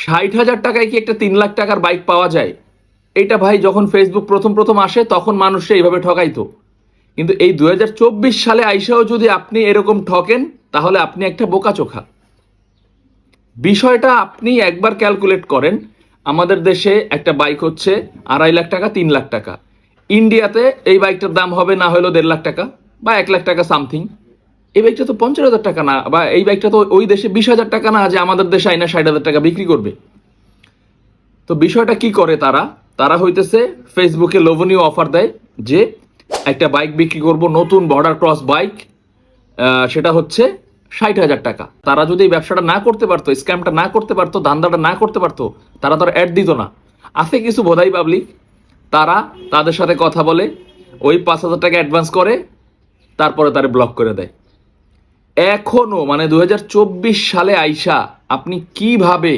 60,000 টাকায় কি একটা 3 লাখ টাকার বাইক পাওয়া যায়? এটা ভাই যখন ফেসবুক প্রথম প্রথম আসে তখন মানুষকে এইভাবে ঠকাইতো। কিন্তু এই 2024 সালে আইসাও যদি আপনি এরকম ঠকেন, তাহলে আপনি একটা বোকাচোখা। বিষয়টা আপনি একবার ক্যালকুলেট করেন। আমাদের দেশে একটা বাইক হচ্ছে 2.5 লাখ টাকা, 3 লাখ টাকা। ইন্ডিয়াতে এই বাইকটার দাম হবে না হলো 1.5 লাখ টাকা বা 1 লাখ টাকা সামথিং। এই বাইকটা তো 50,000 টাকা না, বা এই বাইকটা তো ওই দেশে 20,000 টাকা না যে আমাদের দেশে আইনা 60,000 টাকা বিক্রি করবে। তো বিষয়টা কি করে তারা? তারা হইতেছে ফেসবুকে লোভনীয় অফার দেয় যে একটা বাইক বিক্রি করব, নতুন বর্ডার ক্রস বাইক, সেটা হচ্ছে 60,000 টাকা। তারা যদি এই ব্যবসাটা না করতে পারতো, স্ক্যামটা না করতে পারতো, ধান্দাটা না করতে পারতো, তারা তো অ্যাড দিত না। আছে কিছু বোধাই পাবলিক, তারা তাদের সাথে কথা বলে, ওই 5,000 টাকা অ্যাডভান্স করে, তারপরে তারা ব্লক করে দেয়। এখনো মানে 2024 সালে আইসা আপনি কিভাবে